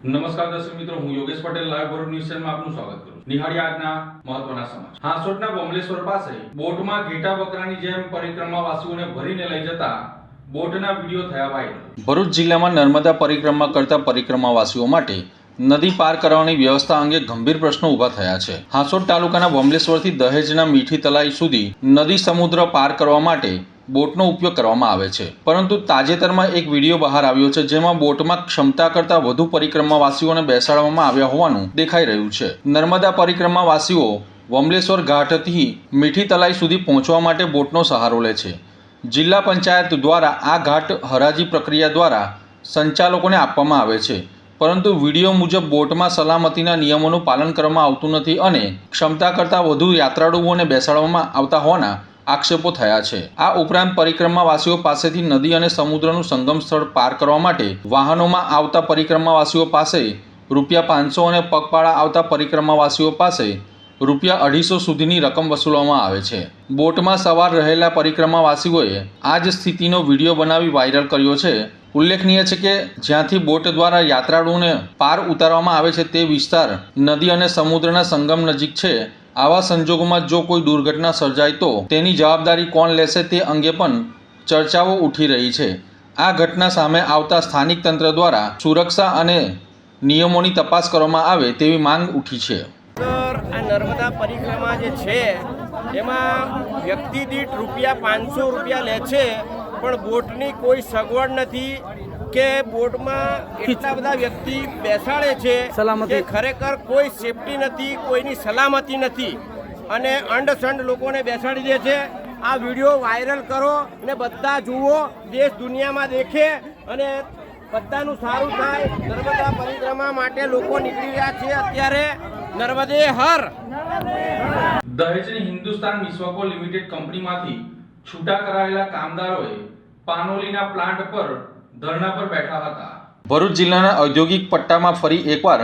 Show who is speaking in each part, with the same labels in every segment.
Speaker 1: નમસ્કાર દર્શક મિત્રો, હું યોગેશ પટેલ લાઈવ ભરૂચ ન્યૂઝ ચેનલમાં આપનું સ્વાગત કરું છું। નિહાળી આજના મહત્વના સમાચાર। હાંસોટના બોમલેશ્વર પાસે બોટમાં ઘેટા બકરાની જેમ પરિક્રમાવાસીઓને ભરીને લઈ જતા બોટના વિડીયો થયા વાયરલ। ભરૂચ જિલ્લામાં નર્મદા પરિક્રમા કરતા પરિક્રમાવાસીઓ માટે નદી પાર કરવાની વ્યવસ્થા અંગે ગંભીર પ્રશ્નો ઊભા થયા છે। હાંસોટ તાલુકાના બોમલેશ્વરથી દહેજના મીઠી તલાઈ સુધી નદી સમુદ્ર પાર કરવા માટે બોટનો ઉપયોગ કરવામાં આવે છે, પરંતુ તાજેતરમાં એક વિડીયો બહાર આવ્યો છે જેમાં બોટમાં ક્ષમતા કરતાં વધુ પરિક્રમાવાસીઓને બેસાડવામાં આવ્યા હોવાનું દેખાઈ રહ્યું છે। નર્મદા પરિક્રમાવાસીઓ બોમલેશ્વર ઘાટથી મીઠી તલાઈ સુધી પહોંચવા માટે બોટનો સહારો લે છે। જિલ્લા પંચાયત દ્વારા આ ઘાટ હરાજી પ્રક્રિયા દ્વારા સંચાલકોને આપવામાં આવે છે, પરંતુ વિડીયો મુજબ બોટમાં સલામતીના નિયમોનું પાલન કરવામાં આવતું નથી અને ક્ષમતા કરતાં વધુ યાત્રાળુઓને બેસાડવામાં આવતા હોવાના આક્ષેપો થયા છે। આ ઉપરાંત પરિક્રમાવાસીઓ પાસેથી નદી અને સમુદ્રનું સંગમ સ્થળ પાર કરવા માટે વાહનોમાં આવતા પરિક્રમાવાસીઓ પાસે ₹500 અને પગપાળા આવતા પરિક્રમાવાસીઓ પાસે ₹250 સુધીની રકમ વસૂલવામાં આવે છે। બોટમાં સવાર રહેલા પરિક્રમાવાસીઓએ આ જ સ્થિતિનો વિડીયો બનાવી વાયરલ કર્યો છે। ઉલ્લેખનીય છે કે જ્યાંથી બોટ દ્વારા યાત્રાળુઓને પાર ઉતારવામાં આવે છે તે વિસ્તાર નદી અને સમુદ્રના સંગમ નજીક છે। આવા સંજોગોમાં જો કોઈ દુર્ઘટના સર્જાય તો તેની જવાબદારી કોણ લેશે તે અંગે પણ ચર્ચાઓ ઉઠી રહી છે। આ ઘટના સામે આવતા સ્થાનિક તંત્ર દ્વારા સુરક્ષા અને નિયમોની તપાસ કરવામાં આવે તેવી માંગ ઉઠી છે।
Speaker 2: આ નર્મદા પરિક્રમા જે છે એમાં વ્યક્તિ દીઠ ₹500 લે છે, પણ બોટની કોઈ સગવડ નથી કે બોટમાં એટલા બધા વ્યક્તિ બેસાડે છે કે ખરેખર કોઈ સેફટી નથી, કોઈની સલામતી નથી અને અંડસંડ લોકોને બેસાડી દે છે। આ વિડીયો વાયરલ કરો ને બધા જુઓ, દેશ દુનિયામાં દેખે અને બધાનું સારું થાય। નર્મદા પરિક્રમા માટે લોકો નીકળી રહ્યા છે અત્યારે। નર્મદે હર।
Speaker 1: દહેજની હિન્દુસ્તાન મિસ્વાકો લિમિટેડ કંપનીમાંથી છૂટા કરાયેલા કામદારોએ પાનોલીના પ્લાન્ટ પર ધરણા પર બેઠા હતા। ભરૂચ જિલ્લાના ઔદ્યોગિક પટ્ટામાં ફરી એકવાર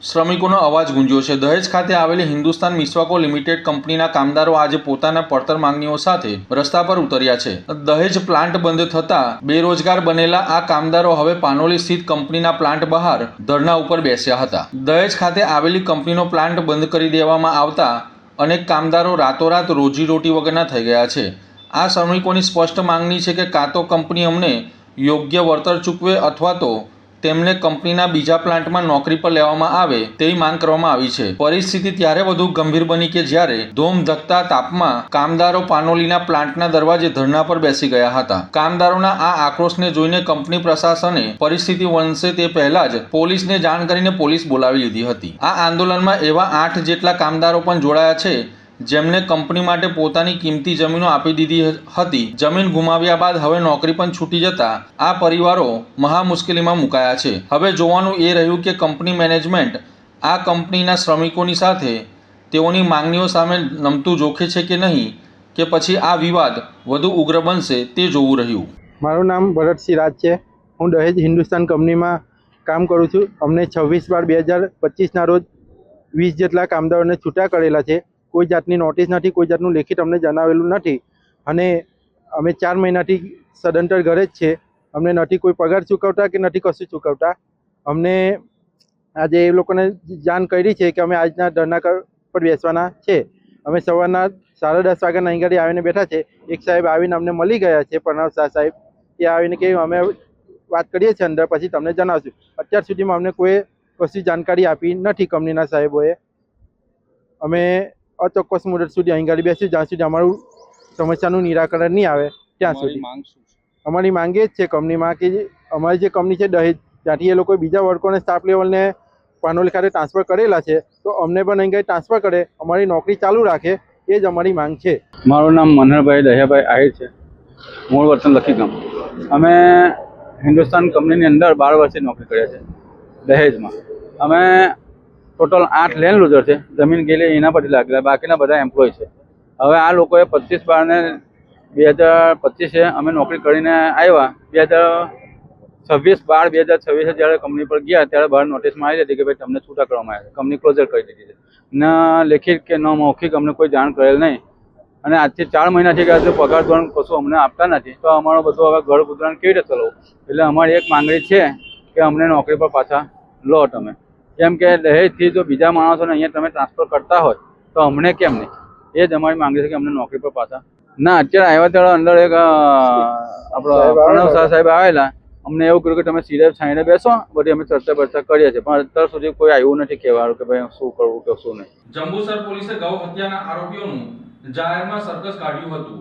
Speaker 1: શ્રમિકોનો અવાજ ગુંજ્યો છે। દહેજ ખાતે આવેલી હિન્દુસ્તાન મિસ્વાકો લિમિટેડ કંપનીના કામદારો આજે પોતાના પડતર માંગણીઓ સાથે રસ્તા પર ઉતર્યા છે। દહેજ પ્લાન્ટ બંધ થતાં બેરોજગાર બનેલા આ કામદારો હવે પાનોલી સ્થિત કંપનીના પ્લાન્ટ બહાર ધરણા ઉપર બેસ્યા હતા। દહેજ ખાતે આવેલી કંપનીનો પ્લાન્ટ બંધ કરી દેવામાં આવતા અનેક કામદારો રાતોરાત રોજીરોટી વગરના થઈ ગયા છે। આ શ્રમિકોની સ્પષ્ટ માંગણી છે કે કાં તો કંપની અમને યોગ્ય વળતર ચૂકવે અથવા તો તેમને કંપનીના બીજા પ્લાન્ટમાં નોકરી પર લેવામાં આવે તેવી માંગ કરવામાં આવી છે। પરિસ્થિતિ ત્યારે વધુ ગંભીર બની કે જ્યારે ધોમધકતા તાપમાં કામદારો પાનોલીના પ્લાન્ટના દરવાજે ધરણા પર બેસી ગયા હતા। કામદારોના આ આક્રોશને જોઈને કંપની પ્રશાસને પરિસ્થિતિ વણસે તે પહેલા જ પોલીસને જાણ કરીને પોલીસ બોલાવી લીધી હતી। આ આંદોલનમાં એવા 8 જેટલા કામદારો પણ જોડાયા છે જેમને કંપની માટે પોતાની કિંમતી જમીનો આપી દીધી હતી। જમીન ગુમાવ્યા બાદ હવે નોકરી પણ છૂટી જતા આ પરિવારો મહા મુશ્કેલીમાં મુકાયા છે। હવે જોવાનું એ રહ્યું કે કંપની મેનેજમેન્ટ આ કંપનીના શ્રમિકોની સાથે તેઓની માંગણીઓ સામે નમતું જોખે છે કે નહીં, કે પછી આ વિવાદ વધુ ઉગ્ર બનશે તે જોવું રહ્યું।
Speaker 3: મારું નામ ભરતસિંહ રાજ છે। હું દહેજ હિન્દુસ્તાન કંપનીમાં કામ કરું છું। અમને 26/12/2025ના રોજ 20 જેટલા કામદારોને છૂટા કરેલા છે। કોઈ જાતની નોટિસ નથી, કોઈ જાતનું લેખિત અમને જણાવેલું નથી અને અમે 4 મહિનાથી સદંતર ઘરે જ છે। અમને નથી કોઈ પગાર ચૂકવતા કે નથી કશું ચૂકવતા। અમને આજે એ લોકોને જાણ કરી છે કે અમે આજના ધરણા પર બેસવાના છે। અમે સવારના 10:30 વાગ્યાના અહીં ગાડી આવીને બેઠા છે। એક સાહેબ આવીને અમને મળી ગયા છે, પ્રણવ શાહ સાહેબ। એ આવીને કે અમે વાત કરીએ છીએ અંદર, પછી તમને જણાવશું। અત્યાર સુધીમાં અમને કોઈ કશી જાણકારી આપી નથી કંપનીના સાહેબોએ। અમે અચોક્કસ મુદત સુધી અહીં ગાડી બેસી જ્યાં સુધી અમારું સમસ્યાનું નિરાકરણ નહીં આવે ત્યાં સુધી। અમારી માંગ એ જ છે કંપનીમાં કે અમારી જે કંપની છે દહેજ, ત્યાંથી એ લોકોએ બીજા વર્કરોને સ્ટાફ લેવલને પાનોલી ખાતે ટ્રાન્સફર કરેલા છે, તો અમને પણ અહીં ગાડી ટ્રાન્સફર કરે, અમારી નોકરી ચાલુ રાખે, એ જ અમારી માંગ છે।
Speaker 4: મારું નામ મનહરભાઈ દહિયાભાઈ આહિર છે। મૂળ વતન લખીગામ। અમે હિન્દુસ્તાન કંપનીની અંદર 12 વર્ષથી નોકરી કર્યા છે દહેજમાં। અમે ટોટલ 8 લેન્ડ લૂઝર છે, જમીન ગયેલી એના પરથી લાગેલા, બાકીના બધા એમ્પ્લોય છે। હવે આ લોકોએ 25/12/2025 અમે નોકરી કરીને આવ્યા। 26/12/2026 જ્યારે કંપની પર ગયા ત્યારે બહાર નોટિસમાં આવી હતી કે ભાઈ તમને છૂટા કરવામાં આવ્યા છે, કંપની ક્લોઝર કરી દીધી છે। ન લેખિત કે ન મૌખિક અમને કોઈ જાણ કરેલ નહીં અને આજથી 4 મહિનાથી કે આજે પગાર ધોરણ કશું અમને આપતા નથી, તો અમારો બધું હવે ઘર ગુજરાન કેવી રીતે ચલાવવું? એટલે અમારી એક માંગણી છે કે અમને નોકરી પર પાછા લો તમે. કેમ કે દહેજથી જો બીજા માણસોને અહીંયા તમે ટ્રાન્સફર કરતા હોય તો અમને કેમ નહીં? એ જ અમારી માંગણી છે કે અમને નોકરી પર પાછા ના. અત્યારે આવ્યા ત્યારે અંદર એક આપણો પ્રણવ શાહ સાહેબ આવેલા, અમને એવું કર્યું કે તમે સીધા છાંયને બેસો, બધી અમે ચર્ચા બર્ચા કરીએ છીએ, પણ અત્યાર સુધી કોઈ આવ્યું નથી કહેવાનું કે ભાઈ શું કરવું કે શું નહીં.
Speaker 1: જંબુસર પોલીસે ગૌ હત્યાના આરોપીઓનું જાહેરમાં સર્કસ કાઢ્યું હતું.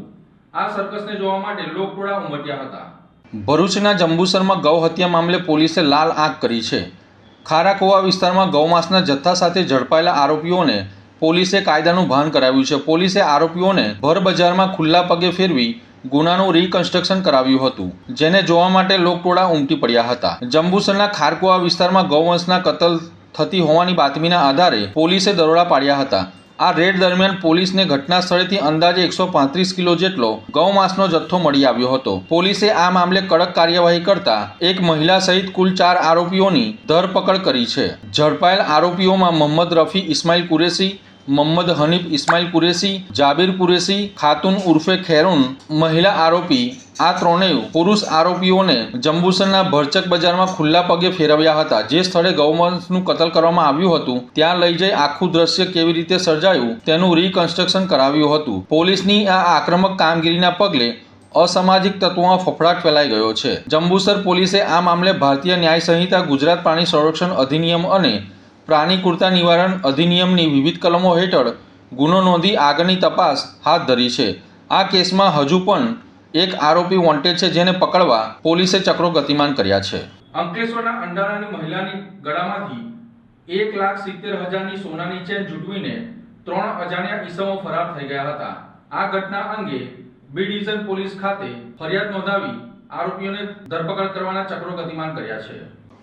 Speaker 1: આ સર્કસને જોવા માટે લોકટોળા ઉમટ્યા હતા. ભરૂચના જંબુસરમાં ગૌ હત્યા મામલે પોલીસે લાલ આંખ કરી છે. ખારાકુવા વિસ્તારમાં ગૌમાંસના જથ્થા સાથે ઝડપાયેલા આરોપીઓને પોલીસે કાયદાનું ભાન કરાવ્યું છે. પોલીસે આરોપીઓને ભર બજારમાં ખુલ્લા પગે ફેરવી ગુનાનું રિકન્સ્ટ્રક્શન કરાવ્યું હતું, જેને જોવા માટે લોકટોળા ઉમટી પડ્યા હતા. જંબુસરના ખારકુવા વિસ્તારમાં ગૌવંશના કતલ થતી હોવાની બાતમીના આધારે પોલીસે દરોડા પાડ્યા હતા. આ રેડ દરમિયાન પોલીસને ઘટના સ્થળેથી અંદાજે 135 કિલો જેટલો ગૌમાંસનો જથ્થો મળી આવ્યો હતો. પોલીસે આ મામલે કડક કાર્યવાહી કરતા એક મહિલા સહિત કુલ 4 આરોપીઓની ધરપકડ કરી છે. ઝડપાયેલ આરોપીઓમાં મોહમ્મદ રફી ઇસ્માઇલ કુરેશી, મોહમ્મદ હનીફ ઇસ્માઇલ કુરેશી, જાબીર કુરેશી, ખાતુન ઉર્ફે ખેરુન મહિલા આરોપી. આ ત્રણેય પુરુષ આરોપીઓને જંબુસરના ભરચક બજારમાં ખુલ્લા પગે ફેરવ્યા હતા. જે સ્થળે ગૌવંશનું કતલ કરવામાં આવ્યું હતું ત્યાં લઈ જઈ આખું દ્રશ્ય કેવી રીતે સર્જાયું તેનું રિકન્સ્ટ્રક્શન કરાવ્યું હતું. પોલીસની આ આક્રમક કામગીરીના પગલે અસામાજિક તત્વોમાં ફફડાટ ફેલાઈ ગયો છે. જંબુસર પોલીસે આ મામલે ભારતીય ન્યાય સંહિતા, ગુજરાત પ્રાણી સંરક્ષણ અધિનિયમ અને પ્રાણી ક્રૂરતા નિવારણ અધિનિયમની વિવિધ કલમો હેઠળ ગુનો નોંધી આગળની તપાસ હાથ ધરી છે. આ કેસમાં હજુ પણ એક આરોપી વોન્ટેડ છે, જેને પકડવા પોલીસે ચક્રો ગતિમાન કર્યા છે. અંકલેશ્વરના અંડારાની મહિલાની ગળામાંથી 1,70,000ની સોનાની ચેન ઝૂંટવીને 3 અજાણ્યા ઈસમો ફરાર થઈ ગયા હતા. આ ઘટના અંગે બી ડિવિઝન પોલીસ ખાતે ફરિયાદ નોંધાવી આરોપીઓને ધરપકડ કરવાના ચક્રો ગતિમાન કર્યા છે.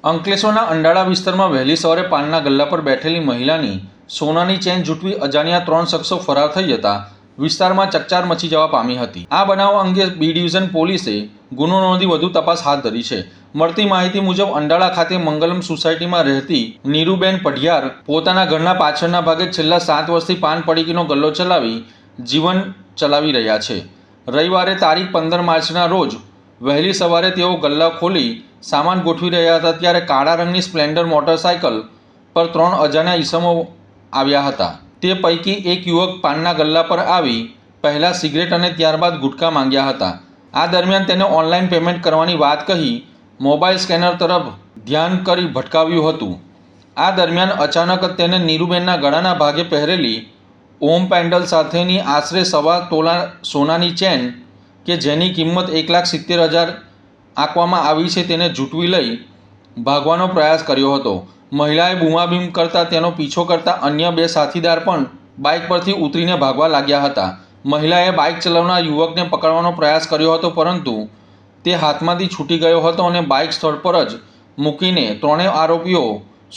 Speaker 1: અંકલેશ્વરના અંડાળા વિસ્તારમાં વહેલી સવારે પાનના ગલ્લા પર બેઠેલી મહિલાની સોનાની ચેન ઝૂંટવી અજાણ્યા 3 શખ્સો ફરાર થઈ જતા વિસ્તારમાં ચકચાર મચી જવા પામી હતી. આ બનાવ અંગે બી ડિવિઝન પોલીસે ગુનો નોંધી વધુ તપાસ હાથ ધરી છે. મળતી માહિતી મુજબ અંડાળા ખાતે મંગલમ સોસાયટીમાં રહેતી નીરુબેન પઢિયાર પોતાના ઘરના પાછળના ભાગે છેલ્લા 7 વર્ષથી પાન પડીકીનો ગલ્લો ચલાવી જીવન ચલાવી રહ્યા છે. રવિવારે તારીખ 15 માર્ચના રોજ વહેલી સવારે તેઓ ગલ્લા ખોલી સામાન ગોઠવી રહ્યા હતા, ત્યારે કાળા રંગની સ્પ્લેન્ડર મોટરસાયકલ પર 3 અજાણ્યા ઈસમો આવ્યા હતા. તે પૈકી એક યુવક પાનના ગલ્લા પર આવી પહેલાં સિગરેટ અને ત્યારબાદ ગુટખા માંગ્યા હતા. આ દરમિયાન તેને ઓનલાઈન પેમેન્ટ કરવાની વાત કહી મોબાઈલ સ્કેનર તરફ ધ્યાન કરી ભટકાવ્યું હતું. આ દરમિયાન અચાનક જ તેને નીરુબેનના ગળાના ભાગે પહેરેલી ઓમ પેન્ડલ સાથેની આશરે 1.25 તોલા સોનાની ચેન કે જેની કિંમત 1,70,000 આંકવામાં આવી છે તેને ઝૂંટવી લઈ ભાગવાનો પ્રયાસ કર્યો હતો. મહિલાએ બૂમાબૂમ કરતાં તેનો પીછો કરતા અન્ય 2 સાથીદાર પણ બાઇક પરથી ઉતરીને ભાગવા લાગ્યા હતા. મહિલાએ બાઇક ચલાવનાર યુવકને પકડવાનો પ્રયાસ કર્યો હતો, પરંતુ તે હાથમાંથી છૂટી ગયો હતો અને બાઇક સ્થળ પર જ મૂકીને ત્રણેય આરોપીઓ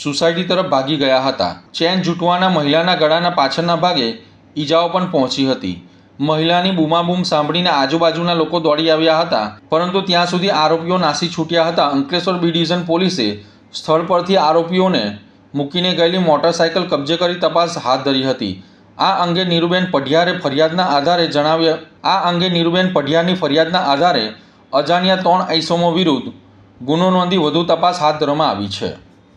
Speaker 1: સોસાયટી તરફ ભાગી ગયા હતા. ચેન ઝૂંટવાના મહિલાના ગળાના પાછળના ભાગે ઈજાઓ પણ પહોંચી હતી. મહિલાની બૂમાબૂમ સાંભળીને આજુબાજુના લોકો દોડી આવ્યા હતા, પરંતુ ત્યાં સુધી આરોપીઓ નાસી છૂટ્યા હતા. અંકલેશ્વર બી ડિવિઝન પોલીસે સ્થળ પરથી આરોપીઓને મૂકીને ગયેલી મોટરસાયકલ કબજે કરી તપાસ હાથ ધરી હતી. આ અંગે નીરુબેન પઢિયારની ફરિયાદના આધારે અજાણ્યા 3 ઈસમો વિરુદ્ધ ગુનો નોંધી વધુ તપાસ હાથ ધરવામાં આવી છે.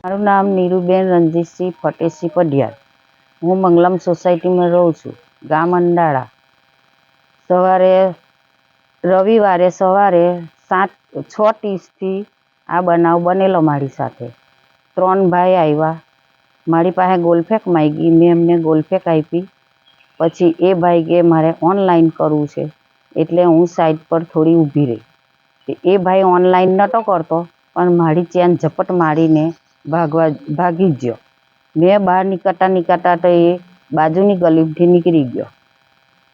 Speaker 5: મારું નામ નીરુબેન રણજીતસિંહ ફટેસિંહ પઢિયાર. હું મંગલમ સોસાયટીમાં રહું છું, ગામ અંડાળા. રવિવારે સવારે 6:30થી આ બનાવ બનેલો મારી સાથે. 3 ભાઈ આવ્યા, મારી પાસે ગોલફેક માંગી, મેં એમને ગોલફેક આપી. પછી એ ભાઈ કે મારે ઓનલાઈન કરવું છે, એટલે હું સાઈડ પર થોડી ઊભી રહી. એ ભાઈ ઓનલાઈન નહોતો કરતો, પણ મારી ચેન ઝપટ મારીને ભાગી ગયો. મેં બહાર નીકળતા તો એ બાજુની ગલીથી નીકળી ગયો.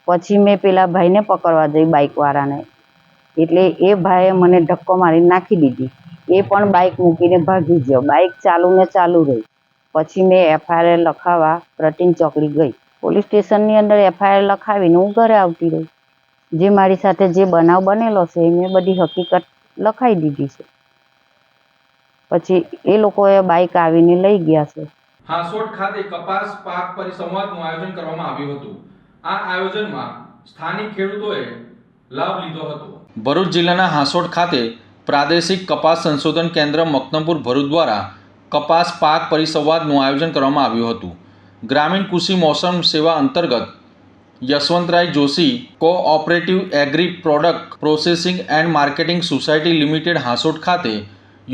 Speaker 5: પછી મેં પેલા ભાઈને પકડવા જઈ, બાઇકવાળાને, એટલે એ ભાઈએ મને ધક્કો મારીને નાખી દીધી. એ પણ બાઇક મૂકીને ભાગી ગયો. બાઇક ચાલુ રહી. પછી મેં એફઆઈઆર લખાવવા પ્રટીન ચોકડી ગઈ. પોલીસ સ્ટેશનની અંદર એફઆઈઆર લખાવીને હું ઘરે આવતી રહી. જે મારી સાથે જે બનાવ બનેલો છે એ મેં બધી હકીકત લખાઈ દીધી છે. પછી એ લોકોએ બાઇક આવીને લઈ ગયા છે.
Speaker 1: હાંસોટ ખાતે કપાસ પાક પરિસંવાદનું આયોજન કરવામાં આવ્યું હતું. આ આયોજનમાં સ્થાનિક ખેડૂતોએ લાભ લીધો હતો. ભરૂચ જિલ્લાના હાંસોટ ખાતે પ્રાદેશિક કપાસ સંશોધન કેન્દ્ર મકતમપુર ભરૂચ દ્વારા કપાસ પાક પરિસંવાદનું આયોજન કરવામાં આવ્યું હતું. ગ્રામીણ કૃષિ મોસમ સેવા અંતર્ગત Yashwantrai Joshi cooperative agri product processing and marketing society limited Hansot ખાતે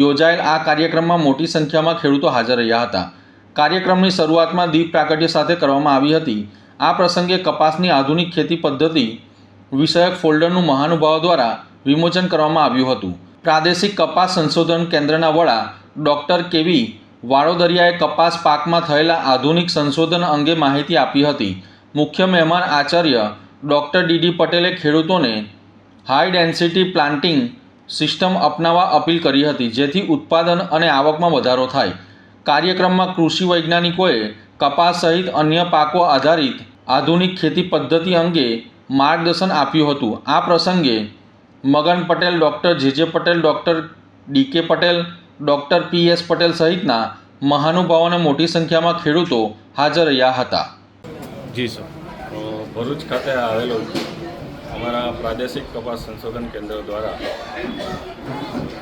Speaker 1: યોજાયેલ આ કાર્યક્રમમાં મોટી સંખ્યામાં ખેડૂતો હાજર રહ્યા હતા. કાર્યક્રમની શરૂઆતમાં દીપ પ્રાગટ્ય સાથે કરવામાં આવી હતી. આ પ્રસંગે કપાસની આધુનિક ખેતી પદ્ધતિ વિષયક ફોલ્ડરનું મહાનુભાવો દ્વારા વિમોચન કરવામાં આવ્યું હતું. પ્રાદેશિક કપાસ સંશોધન કેન્દ્રના વડા ડૉક્ટર કેવી વાડોદરિયાએ કપાસ પાકમાં થયેલા આધુનિક સંશોધન અંગે માહિતી આપી હતી. મુખ્ય મહેમાન આચાર્ય ડૉક્ટર ડી પટેલે ખેડૂતોને હાઈ ડેન્સિટી પ્લાન્ટિંગ સિસ્ટમ અપનાવવા અપીલ કરી હતી, જેથી ઉત્પાદન અને આવકમાં વધારો થાય. કાર્યક્રમમાં કૃષિ વૈજ્ઞાનિકોએ કપાસ સહિત અન્ય પાકો આધારિત આધુનિક ખેતી પદ્ધતિ અંગે માર્ગદર્શન આપ્યું હતું. આ પ્રસંગે મગન પટેલ, ડૉક્ટર જે Patel, doctor D Patel, doctor PS Patel સહિતના મહાનુભાવોને મોટી સંખ્યામાં ખેડૂતો હાજર રહ્યા હતા.
Speaker 6: જી સર, ભરૂચ ખાતે આવેલું અમારા પ્રાદેશિક કપાસ સંશોધન કેન્દ્ર દ્વારા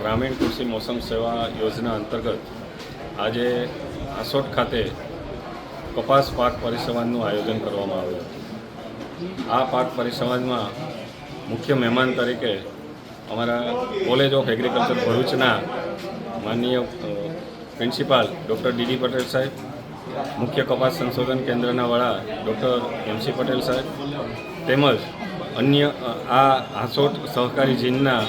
Speaker 6: ગ્રામીણ કૃષિ મોસમ સેવા યોજના અંતર્ગત આજે હાંસોટ ખાતે કપાસ પાક પરિસંવાદનું આયોજન કરવામાં આવ્યું. આ પાક પરિસંવાદમાં મુખ્ય મહેમાન તરીકે અમારા કોલેજ ઓફ એગ્રીકલ્ચર ભરૂચના માનનીય પ્રિન્સિપાલ ડૉક્ટર ડી પટેલ સાહેબ, મુખ્ય કપાસ સંશોધન કેન્દ્રના વડા ડૉક્ટર MC પટેલ સાહેબ તેમજ અન્ય આ હાંસોટ સહકારી જીનના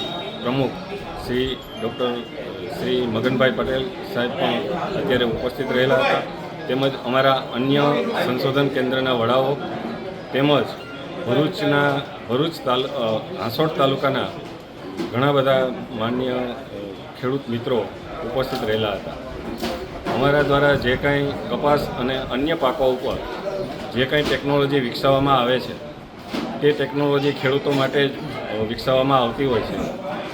Speaker 6: પ્રમુખ શ્રી મગનભાઈ પટેલ સાહેબ પણ અત્યારે ઉપસ્થિત રહેલા હતા. તેમજ અમારા અન્ય સંશોધન કેન્દ્રના વડાઓ તેમજ હાંસોટ તાલુકાના ઘણા બધા માન્ય ખેડૂત મિત્રો ઉપસ્થિત રહેલા હતા. અમારા દ્વારા જે કાંઈ કપાસ અને અન્ય પાકો ઉપર જે કાંઈ ટેકનોલોજી વિકસાવવામાં આવે છે તે ટેકનોલોજી ખેડૂતો માટે જ વિકસાવવામાં આવતી હોય છે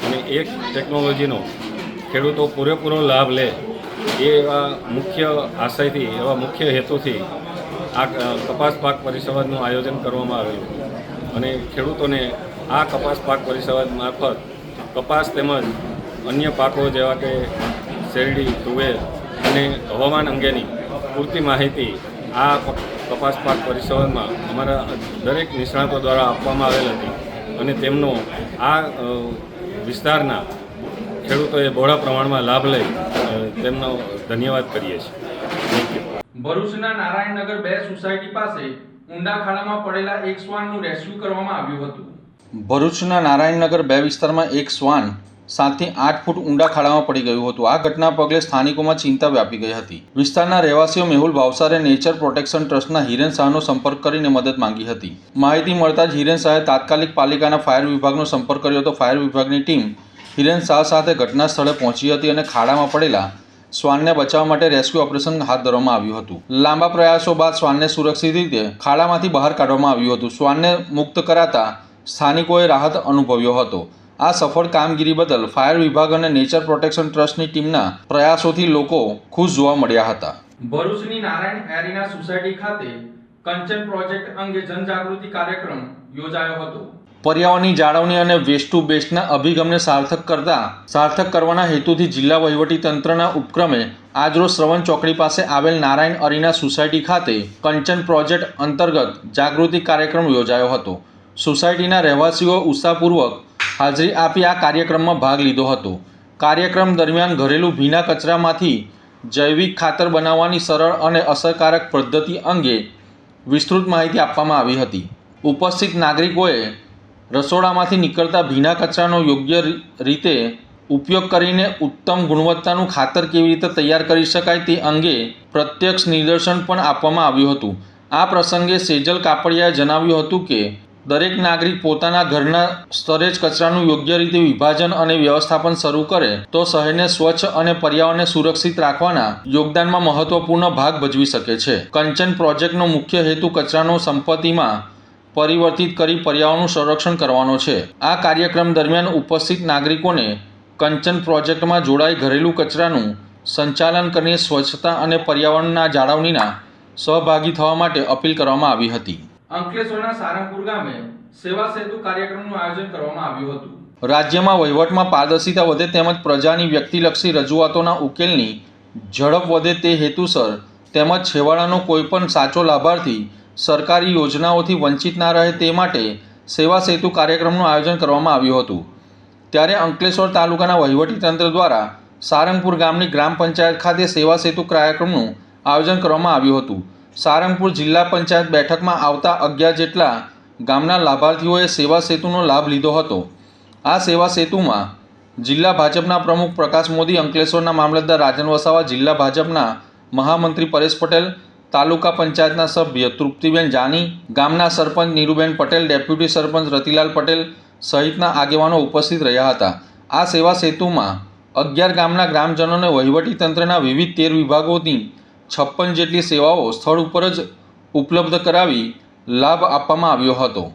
Speaker 6: અને એ ટેકનોલોજીનો ખેડૂતો પૂરેપૂરો લાભ લે એવા મુખ્ય આશયથી, એવા મુખ્ય હેતુથી આ કપાસ પાક પરિસંવાદનું આયોજન કરવામાં આવેલું અને ખેડૂતોને આ કપાસ પાક પરિસંવાદ મારફત કપાસ તેમજ અન્ય પાકો જેવા કે શેરડી, તુવેર અને હવામાન અંગેની પૂરતી માહિતી આ કપાસ પાક પરિસંવાદમાં અમારા દરેક નિષ્ણાતો દ્વારા આપવામાં આવેલ હતી અને તેમનો આ વિસ્તારના ખેડૂતોએ બહોળા પ્રમાણમાં લાભ લઈ તેમનો ધન્યવાદ કરીએ છીએ. Thank you.
Speaker 1: ભરૂચના નારાયણનગર 2 સોસાયટી પાસે ઊંડા ખાડામાં પડેલા એક શ્વાનનું રેસ્ક્યુ કરવામાં આવ્યું હતું. ભરૂચના નારાયણનગર 2 વિસ્તારમાં એક શ્વાન 7 થી 8 ફૂટ ઊંડા ખાડામાં પડી ગયું હતું. આ ઘટના પગલે સ્થાનિકોમાં ચિંતા વ્યાપી ગઈ હતી. વિસ્તારના રહેવાસીઓ મેહુલ ભાવસારે નેચર પ્રોટેક્શન ટ્રસ્ટના હિરેન શાહનો સંપર્ક કરીને મદદ માંગી હતી. માહિતી મળતા જ હિરેન શાહે તાત્કાલિક પાલિકાના ફાયર વિભાગનો સંપર્ક કર્યો હતો. ફાયર વિભાગની ટીમ હિરેન શાહ સાથે ઘટના સ્થળે પહોંચી હતી અને ખાડામાં પડેલા શ્વાનને બચાવવા માટે રેસ્ક્યુ ઓપરેશન હાથ ધરવામાં આવ્યું હતું. લાંબા પ્રયાસો બાદ શ્વાનને સુરક્ષિત રીતે ખાડામાંથી બહાર કાઢવામાં આવ્યું હતું. શ્વાનને મુક્ત કરાતા સ્થાનિકોએ રાહત અનુભવ્યો હતો. આ સફળ કામગીરી બદલ ફાયર વિભાગ અને નેચર પ્રોટેક્શન ટ્રસ્ટની ટીમના પ્રયાસોથી લોકો ખુશ જોવા મળ્યા હતા. ભરૂચની નારાયણ એરિના સોસાયટી ખાતે કંચન પ્રોજેક્ટ અંગે જનજાગૃતિ કાર્યક્રમ યોજાયો હતો. પર્યાવરણની જાળવણી અને વેસ્ટ ટુ બેસ્ટના અભિગમને સાર્થક કરવાના હેતુથી જિલ્લા વહીવટીતંત્રના ઉપક્રમે આજરોજ શ્રવણ ચોકડી પાસે આવેલ નારાયણ અરીના સોસાયટી ખાતે કંચન પ્રોજેક્ટ અંતર્ગત જાગૃતિ કાર્યક્રમ યોજાયો હતો. સોસાયટીના રહેવાસીઓ ઉત્સાહપૂર્વક હાજરી આપી આ કાર્યક્રમમાં ભાગ લીધો હતો. કાર્યક્રમ દરમિયાન ઘરેલું ભીના કચરામાંથી જૈવિક ખાતર બનાવવાની સરળ અને અસરકારક પદ્ધતિ અંગે વિસ્તૃત માહિતી આપવામાં આવી હતી. ઉપસ્થિત નાગરિકોએ રસોડામાંથી નીકળતા ભીના કચરાનો યોગ્ય રીતે ઉપયોગ કરીને ઉત્તમ ગુણવત્તાનું ખાતર કેવી રીતે તૈયાર કરી શકાય તે અંગે પ્રત્યક્ષ નિદર્શન પણ આપવામાં આવ્યું હતું. આ પ્રસંગે સેજલ કાપડિયાએ જણાવ્યું હતું કે દરેક નાગરિક પોતાના ઘરના સ્તરે જ કચરાનું યોગ્ય રીતે વિભાજન અને વ્યવસ્થાપન શરૂ કરે તો શહેરને સ્વચ્છ અને પર્યાવરણને સુરક્ષિત રાખવાના યોગદાનમાં મહત્વપૂર્ણ ભાગ ભજવી શકે છે. કંચન પ્રોજેક્ટનો મુખ્ય હેતુ કચરાનો સંપત્તિમાં પરિવર્તિત કરી પર્યાવરણનું સંરક્ષણ કરવાનો છે. આ કાર્યક્રમ દરમિયાન ઉપસ્થિત નાગરિકોને કંચન પ્રોજેક્ટમાં જોડાઈ ઘરેલું કચરાનું સંચાલન કરીને સ્વચ્છતા અને પર્યાવરણના જાળવણીના સહભાગી થવા માટે અપીલ કરવામાં આવી હતી. અંકલેશ્વરના સારંગપુર ગામે સેવા સેતુ કાર્યક્રમનું આયોજન કરવામાં આવ્યું હતું. રાજ્યમાં વહીવટમાં પારદર્શિતા વધે તેમજ પ્રજાની વ્યક્તિલક્ષી રજૂઆતોના ઉકેલની ઝડપ વધે તે હેતુસર તેમજ છેવાડાનો કોઈપણ સાચો લાભાર્થી સરકારી યોજનાઓથી વંચિત ના રહે તે માટે સેવા સેતુ કાર્યક્રમનું આયોજન કરવામાં આવ્યું હતું। ત્યારે અંકલેશ્વર તાલુકાના વહીવટીતંત્ર દ્વારા સારંગપુર ગામની ગ્રામ પંચાયત ખાતે સેવા સેતુ કાર્યક્રમનું આયોજન કરવામાં આવ્યું હતું। સારંગપુર જિલ્લા પંચાયત બેઠકમાં આવતા 11 જેટલા ગામના લાભાર્થીઓએ સેવા સેતુનો લાભ લીધો હતો। આ સેવા સેતુમાં જિલ્લા ભાજપના પ્રમુખ પ્રકાશ મોદી, અંકલેશ્વરના મામલતદાર રાજન વસાવા, જિલ્લા ભાજપના મહામંત્રી પરેશ પટેલ, તાલુકા પંચાયતના સભ્ય તૃપ્તિબેન જાની, ગામના સરપંચ નીરુબેન પટેલ, ડેપ્યુટી સરપંચ રતિલાલ પટેલ સહિતના આગેવાનો ઉપસ્થિત રહ્યા હતા। આ સેવા સેતુમાં 11 ગામના ગ્રામજનોને વહીવટીતંત્રના વિવિધ 13 વિભાગોની 56 જેટલી સેવાઓ સ્થળ ઉપર જ ઉપલબ્ધ કરાવી લાભ આપવામાં આવ્યો હતો।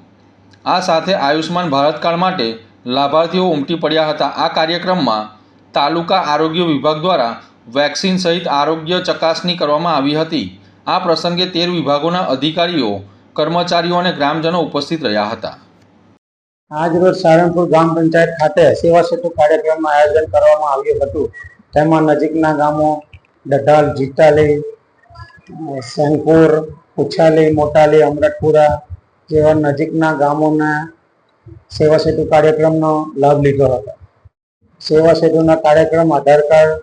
Speaker 1: આ સાથે આયુષ્માન ભારત કાર્ડ માટે લાભાર્થીઓ ઉમટી પડ્યા હતા। આ કાર્યક્રમમાં તાલુકા આરોગ્ય વિભાગ દ્વારા વેક્સિન સહિત આરોગ્ય ચકાસણી કરવામાં આવી હતી। આ પ્રસંગે 13 વિભાગોના અધિકારીઓ, કર્મચારીઓ અને ગ્રામજનો ઉપસ્થિત રહ્યા હતા।
Speaker 7: આજરોજ સારંગપુર ગ્રામ પંચાયત ખાતે સેવા સેતુ કાર્યક્રમનું આયોજન કરવામાં આવ્યું હતું। તેમાં નજીકના ગામો ડઢાલ, જીતાલી, સેનપુર, ઉછાલી, મોટાલી, અમરતપુરા જેવા નજીકના ગામોના સેવા સેતુ કાર્યક્રમનો લાભ લીધો હતો। સેવા સેતુના કાર્યક્રમ આધાર કાર્ડ,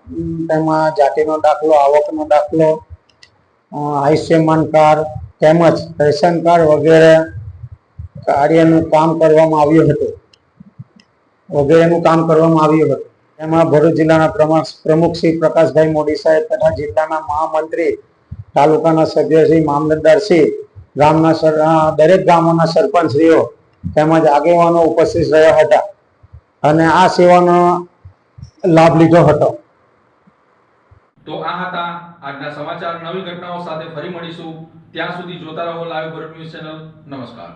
Speaker 7: તેમાં જાતિનો દાખલો, આવકનો દાખલો, આયુષ્યમાન કાર્ડ તેમજ રેશન કાર્ડ વગેરે કાર્યનું કામ કરવામાં આવ્યું હતું એમાં ભરૂચ જિલ્લાના પ્રમુખ શ્રી પ્રકાશભાઈ મોદી સાહેબ તથા જિલ્લાના મહામંત્રી, તાલુકાના સભ્ય શ્રી, મામલતદાર શ્રી, ગામના દરેક ગામોના સરપંચશ્રીઓ તેમજ આગેવાનો ઉપસ્થિત રહ્યા હતા અને આ સેવાનો લાભ લીધો હતો।
Speaker 1: તો આ હતા આજના સમાચાર। નવી ઘટનાઓ સાથે ફરી મળીશું। ત્યાં સુધી જોતા રહો લાઈવ ભરૂચ ન્યૂઝ ચેનલ। નમસ્કાર।